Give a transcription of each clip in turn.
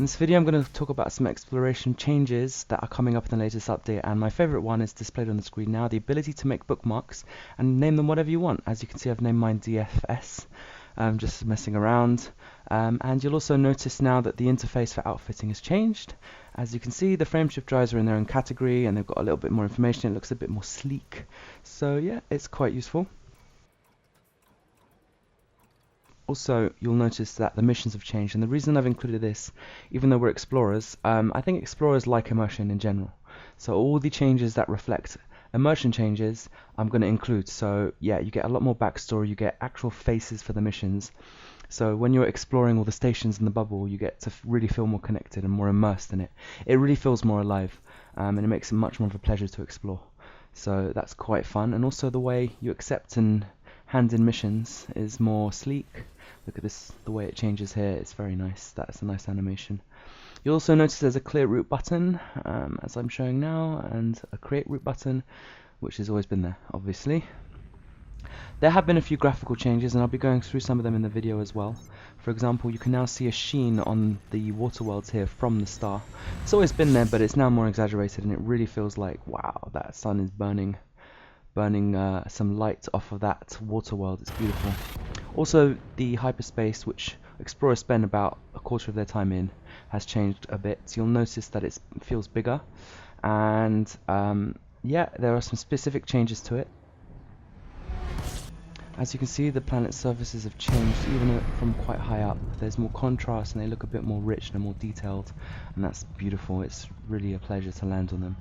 In this video I'm going to talk about some exploration changes that are coming up in the latest update, and my favorite one is displayed on the screen now, the ability to make bookmarks and name them whatever you want. As you can see, I've named mine DFS, just messing around, and you'll also notice now that the interface for outfitting has changed. As you can see, the frameshift drives are in their own category and they've got a little bit more information. It looks a bit more sleek, so yeah, it's quite useful. Also, you'll notice that the missions have changed, and the reason I've included this, even though we're explorers, I think explorers like immersion in general. So all the changes that reflect immersion changes, I'm going to include. So yeah, you get a lot more backstory, you get actual faces for the missions. So when you're exploring all the stations in the bubble, you get to really feel more connected and more immersed in it. It really feels more alive, and it makes it much more of a pleasure to explore. So that's quite fun, and also the way you accept and hand in missions is more sleek. Look at this, the way it changes here, it's very nice. That's a nice animation. You'll also notice there's a clear route button, as I'm showing now, and a create route button, which has always been there, obviously. There have been a few graphical changes, and I'll be going through some of them in the video as well. For example, you can now see a sheen on the water worlds here from the star. It's always been there, but it's now more exaggerated, and it really feels like, wow, that sun is burning some light off of that water world. It's beautiful. Also, the hyperspace, which explorers spend about a quarter of their time in, has changed a bit. You'll notice that it feels bigger, and yeah, there are some specific changes to it. As you can see, the planet's surfaces have changed even from quite high up. There's more contrast and they look a bit more rich and more detailed, and that's beautiful. It's really a pleasure to land on them.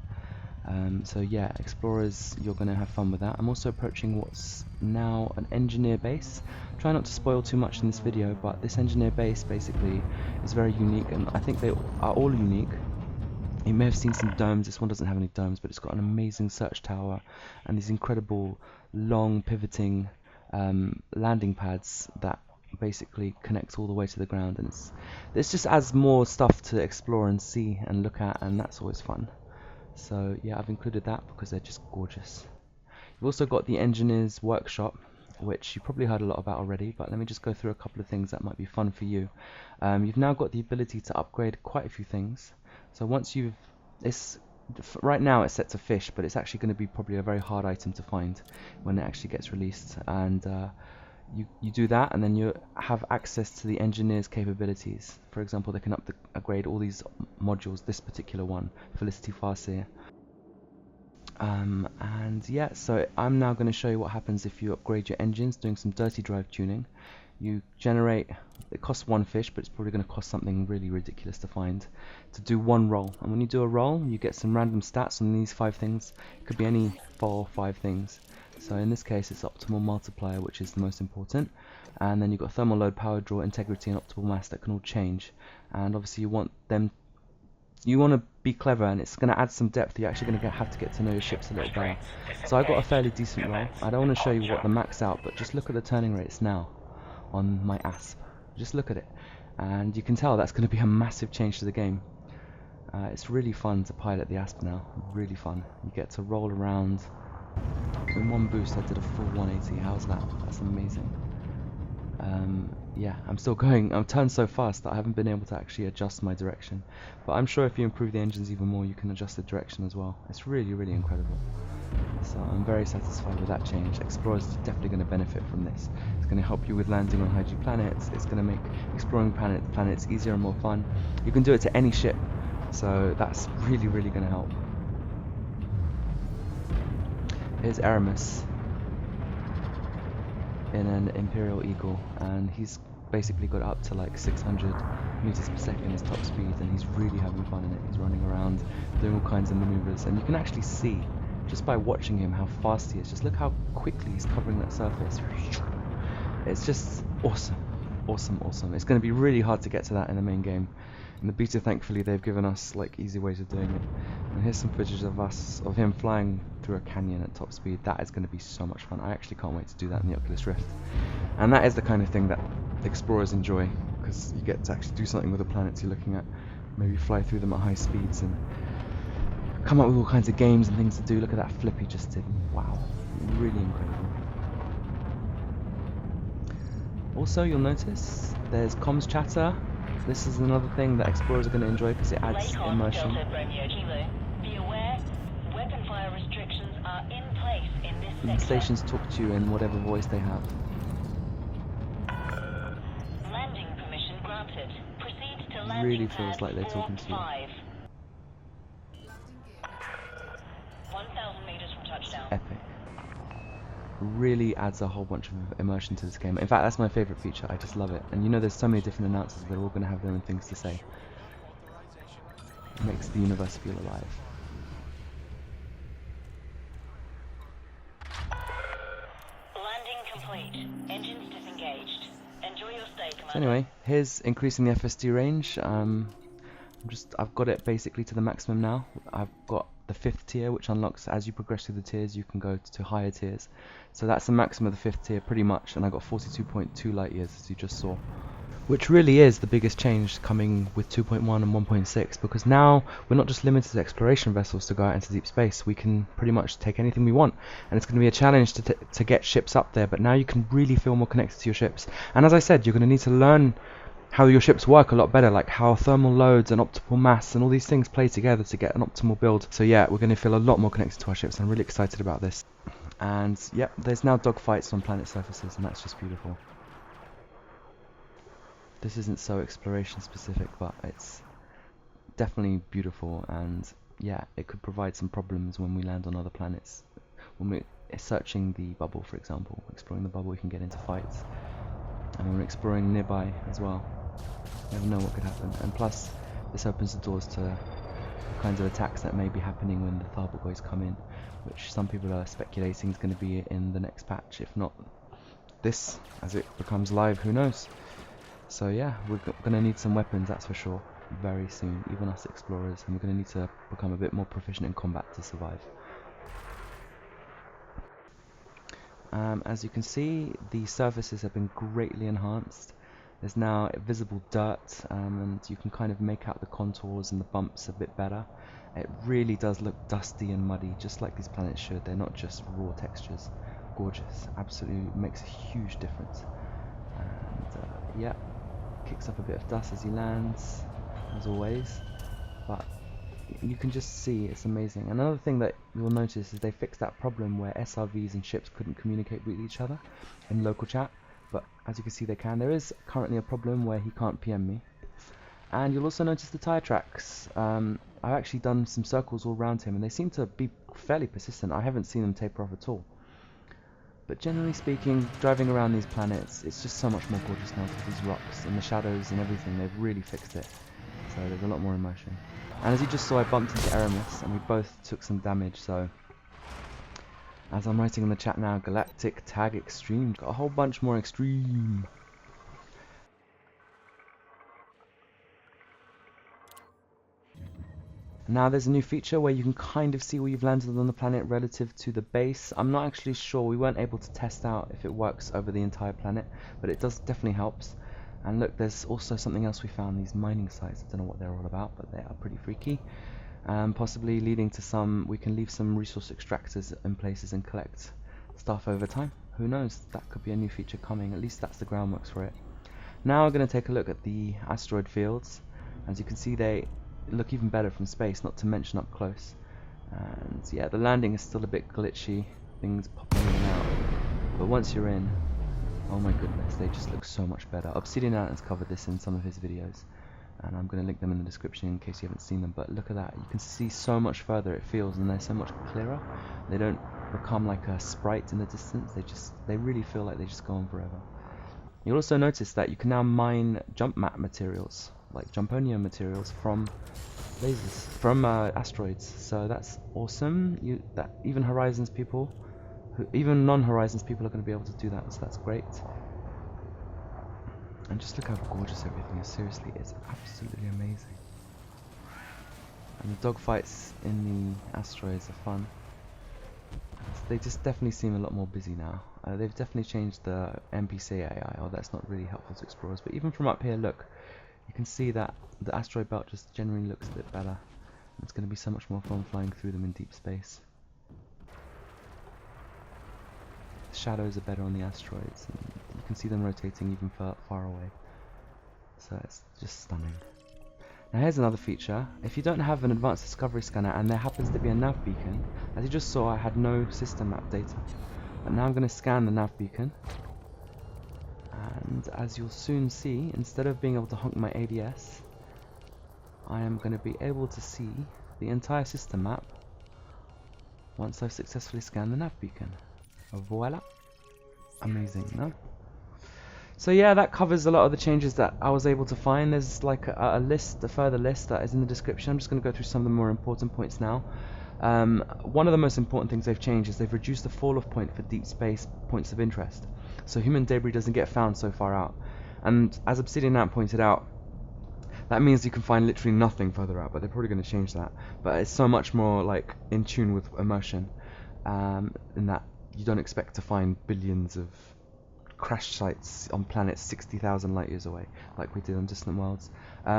So yeah, explorers, you're going to have fun with that. I'm also approaching what's now an engineer base. Try not to spoil too much in this video, but this engineer base basically is very unique, and I think they are all unique. You may have seen some domes. This one doesn't have any domes, but it's got an amazing search tower and these incredible long pivoting landing pads that basically connects all the way to the ground, and this just adds more stuff to explore and see and look at, and that's always fun. So yeah, I've included that because they're just gorgeous. You've also got the Engineers workshop, which you probably heard a lot about already, but let me just go through a couple of things that might be fun for you. You've now got the ability to upgrade quite a few things. So once right now it's set to fish, but it's actually going to be probably a very hard item to find when it actually gets released, and you do that, and then you have access to the Engineers capabilities. For example, they can upgrade all these modules, this particular one, Felicity Farseer. And yeah, so I'm now going to show you what happens if you upgrade your engines, doing some dirty drive tuning. You generate, it costs one fish, but it's probably going to cost something really ridiculous to find, to do one roll. And when you do a roll, you get some random stats on these 5 things. It could be any 4 or 5 things. So in this case, it's optimal multiplier, which is the most important. And then you've got thermal load, power draw, integrity, and optimal mass that can all change. And obviously you want to be clever, and it's going to add some depth. You're actually going to have to get to know your ships a little better. So I got a fairly decent roll. I don't want to show you what the max out, but just look at the turning rates now on my ASP. Just look at it, and you can tell that's going to be a massive change to the game. It's really fun to pilot the ASP now, really fun. You get to roll around. In one boost I did a full 180, how's that? That's amazing. Yeah, I'm still going, I'm turned so fast that I haven't been able to actually adjust my direction. But I'm sure if you improve the engines even more, you can adjust the direction as well. It's really, really incredible. So I'm very satisfied with that change. Explorers are definitely going to benefit from this. It's going to help you with landing on high-G planets. It's going to make exploring planets easier and more fun. You can do it to any ship, so that's really, really going to help. Here's Erimus in an Imperial Eagle, and he's basically got up to like 600 meters per second as top speed, and he's really having fun in it. He's running around doing all kinds of maneuvers, and you can actually see just by watching him how fast he is. Just look how quickly he's covering that surface. It's just awesome, awesome, awesome. It's going to be really hard to get to that in the main game. In the beta, thankfully, they've given us like easy ways of doing it. And here's some footage of him flying through a canyon at top speed. That is going to be so much fun. I actually can't wait to do that in the Oculus Rift. And that is the kind of thing that explorers enjoy, because you get to actually do something with the planets you're looking at. Maybe fly through them at high speeds and come up with all kinds of games and things to do. Look at that flip he just did. Wow, really incredible. Also, you'll notice there's comms chatter this is another thing that explorers are going to enjoy because it adds Lake immersion. Delta Romeo Kilo. Be aware, weapon fire restrictions are in place in this And the sector. stations talk to you in whatever voice they have. Landing permission granted. Proceed to landing Really pad feels like they're talking to you. 45. 1,000 meters from touchdown. Epic. Really adds a whole bunch of immersion to this game. In fact, that's my favourite feature. I just love it. And you know, there's so many different announcers that are all going to have their own things to say. It makes the universe feel alive. Landing complete. Engines disengaged. Enjoy your stay, Commander. So anyway, here's increasing the FSD range. I've got it basically to the maximum now. I've got the 5th tier, which unlocks as you progress through the tiers. You can go to higher tiers. So that's the maximum of the 5th tier, pretty much. And I got 42.2 light years, as you just saw, which really is the biggest change coming with 2.1 and 1.6, because now we're not just limited to exploration vessels to go out into deep space. We can pretty much take anything we want, and it's going to be a challenge to get ships up there, but now you can really feel more connected to your ships. And as I said, you're going to need to learn how your ships work a lot better, like how thermal loads and optimal mass and all these things play together to get an optimal build. So yeah, we're going to feel a lot more connected to our ships. I'm really excited about this. And yep, there's now dogfights on planet surfaces, and that's just beautiful. This isn't so exploration specific, but it's definitely beautiful, and yeah, it could provide some problems when we land on other planets. When we're searching the bubble, for example, exploring the bubble, we can get into fights, and when we're exploring nearby as well, you never know what could happen. And plus, this opens the doors to kinds of attacks that may be happening when the Tharbogoys come in, which some people are speculating is going to be in the next patch. If not this, as it becomes live, who knows? So yeah, we're going to need some weapons, that's for sure, very soon, even us explorers, and we're going to need to become a bit more proficient in combat to survive. As you can see, the surfaces have been greatly enhanced. There's now visible dirt, and you can kind of make out the contours and the bumps a bit better. It really does look dusty and muddy, just like these planets should. They're not just raw textures. Gorgeous, absolutely makes a huge difference. And yeah, kicks up a bit of dust as he lands, as always, but you can just see it's amazing. Another thing that you'll notice is they fixed that problem where SRVs and ships couldn't communicate with each other in local chat, but as you can see they can. There is currently a problem where he can't PM me. And you'll also notice the tire tracks. I've actually done some circles all around him and they seem to be fairly persistent. I haven't seen them taper off at all. But generally speaking, driving around these planets, it's just so much more gorgeous now with these rocks and the shadows and everything. They've really fixed it. So there's a lot more immersion. And as you just saw, I bumped into Erimus and we both took some damage. So as I'm writing in the chat now, Galactic Tag Extreme. Got a whole bunch more extreme. Now there's a new feature where you can kind of see where you've landed on the planet relative to the base. I'm not actually sure, we weren't able to test out if it works over the entire planet, but it does definitely helps. And look, there's also something else we found, these mining sites. I don't know what they're all about, but they are pretty freaky. Possibly leading to we can leave some resource extractors in places and collect stuff over time. Who knows, that could be a new feature coming, at least that's the groundwork for it. Now we're going to take a look at the asteroid fields. As you can see, they look even better from space, not to mention up close. And yeah, the landing is still a bit glitchy, things popping in and out, but once you're in, oh my goodness, they just look so much better. Obsidian has covered this in some of his videos, and I'm going to link them in the description in case you haven't seen them. But look at that, you can see so much further it feels, and they're so much clearer. They don't become like a sprite in the distance, they really feel like they just go on forever. You'll also notice that you can now mine jump map materials, like jumponium materials, from lasers, from asteroids. So that's awesome. That even Horizons people, even non-Horizons people are going to be able to do that. So that's great. And just look how gorgeous everything is. Seriously, it's absolutely amazing. And the dogfights in the asteroids are fun. They just definitely seem a lot more busy now. They've definitely changed the NPC AI. Oh, that's not really helpful to explorers. But even from up here, look, you can see that the asteroid belt just generally looks a bit better. It's going to be so much more fun flying through them in deep space. The shadows are better on the asteroids, and you can see them rotating even far away. So it's just stunning. Now here's another feature. If you don't have an advanced discovery scanner and there happens to be a nav beacon, as you just saw, I had no system map data. But now I'm going to scan the nav beacon, and as you'll soon see, instead of being able to honk my ADS, I am going to be able to see the entire system map once I've successfully scanned the nav beacon. Voila! Amazing, no? So yeah, that covers a lot of the changes that I was able to find. There's like a list, a further list that is in the description. I'm just going to go through some of the more important points now. One of the most important things they've changed is they've reduced the fall-off point for deep space points of interest. So human debris doesn't get found so far out. And as Obsidian Ant pointed out, that means you can find literally nothing further out, but they're probably going to change that. But it's so much more like in tune with immersion, in that you don't expect to find billions of crash sites on planets 60,000 light years away, like we did on Distant Worlds.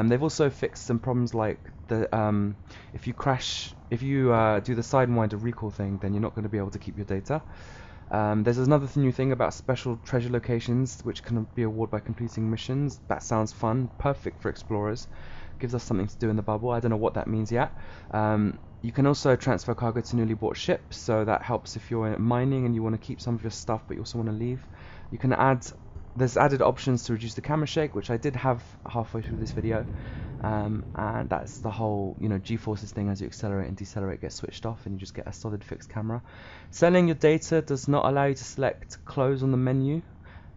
They've also fixed some problems like the if you do the Sidewinder recall thing, then you're not going to be able to keep your data. There's another new thing about special treasure locations, which can be awarded by completing missions. That sounds fun, perfect for explorers. Gives us something to do in the bubble. I don't know what that means yet. You can also transfer cargo to newly bought ships, so that helps if you're mining and you want to keep some of your stuff, but you also want to leave. You can there's added options to reduce the camera shake, which I did have halfway through this video, and that's the whole, G-forces thing. As you accelerate and decelerate, gets switched off, and you just get a solid fixed camera. Selling your data does not allow you to select close on the menu.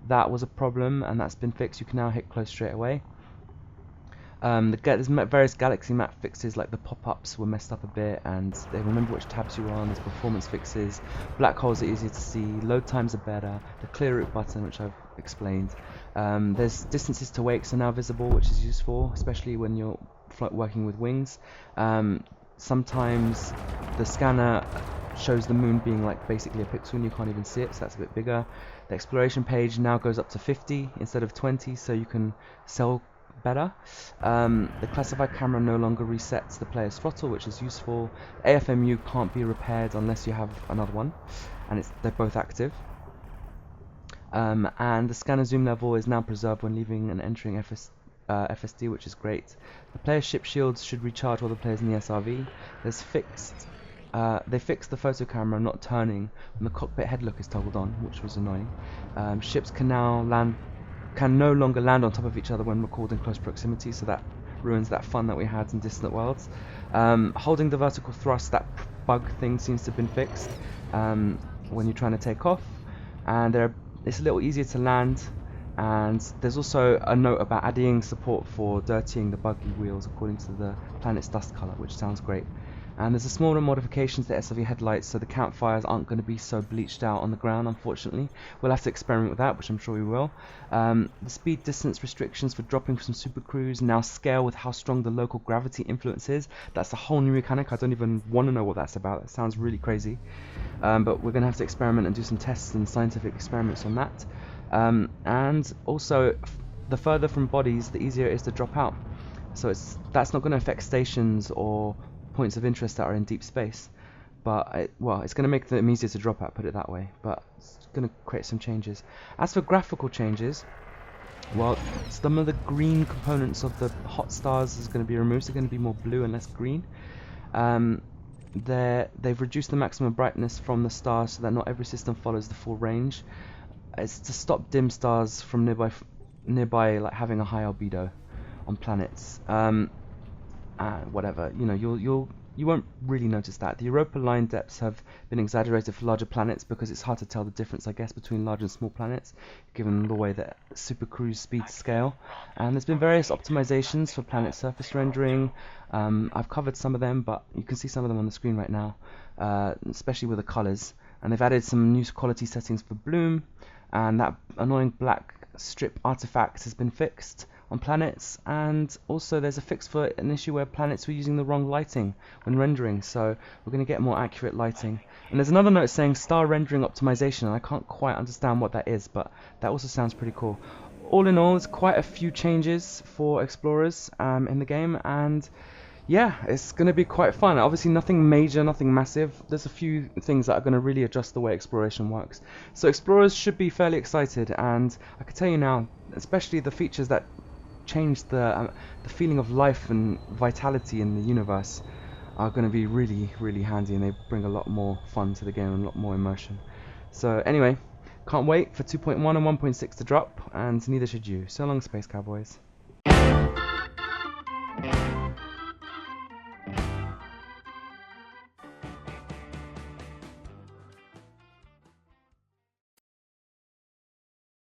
That was a problem, and that's been fixed. You can now hit close straight away. There's various galaxy map fixes, like the pop-ups were messed up a bit, and they remember which tabs you were on. There's performance fixes, black holes are easier to see, load times are better, the clear route button, which I've explained. There's distances to wakes are now visible, which is useful, especially when you're working with wings. Sometimes the scanner shows the moon being like basically a pixel and you can't even see it, so that's a bit bigger. The exploration page now goes up to 50 instead of 20, so you can sell better. The classified camera no longer resets the player's throttle, which is useful. AFMU can't be repaired unless you have another one, and they're both active. And the scanner zoom level is now preserved when leaving and entering FSD, which is great. The player's ship shields should recharge while the player's in the SRV. They fixed the photo camera not turning when the cockpit headlock is toggled on, which was annoying. Ships can no longer land on top of each other when recalled in close proximity, so that ruins that fun that we had in Distant Worlds. Holding the vertical thrust, that bug thing seems to have been fixed when you're trying to take off, and it's a little easier to land. And there's also a note about adding support for dirtying the buggy wheels according to the planet's dust color, which sounds great. And there's a smaller modification to the SRV headlights, so the campfires aren't going to be so bleached out on the ground, unfortunately. We'll have to experiment with that, which I'm sure we will. The speed distance restrictions for dropping from Super Cruise now scale with how strong the local gravity influence is. That's a whole new mechanic. I don't even want to know what that's about. That sounds really crazy. But we're going to have to experiment and do some tests and scientific experiments on that. And also, the further from bodies, the easier it is to drop out. So that's not going to affect stations or points of interest that are in deep space, but it's going to make them easier to drop at, put it that way, but it's going to create some changes. As for graphical changes, some of the green components of the hot stars is going to be removed. They're going to be more blue and less green. They've reduced the maximum brightness from the stars so that not every system follows the full range. It's to stop dim stars from nearby like having a high albedo on planets. Whatever, you won't really notice that. The Europa line depths have been exaggerated for larger planets because it's hard to tell the difference, I guess, between large and small planets, given the way that Super Cruise speeds scale. And there's been various optimizations for planet surface rendering. I've covered some of them, but you can see some of them on the screen right now, especially with the colors. And they've added some new quality settings for bloom, and that annoying black strip artifact has been fixed on planets, and also there's a fix for an issue where planets were using the wrong lighting when rendering, so we're going to get more accurate lighting. And there's another note saying star rendering optimization, and I can't quite understand what that is, but that also sounds pretty cool. All in all, it's quite a few changes for explorers in the game, and yeah, it's going to be quite fun. Obviously nothing major, nothing massive. There's a few things that are going to really adjust the way exploration works. So explorers should be fairly excited, and I can tell you now, especially the features that change the feeling of life and vitality in the universe are going to be really, really handy, and they bring a lot more fun to the game and a lot more immersion. So anyway, can't wait for 2.1 and 1.6 to drop, and neither should you. So long, Space Cowboys.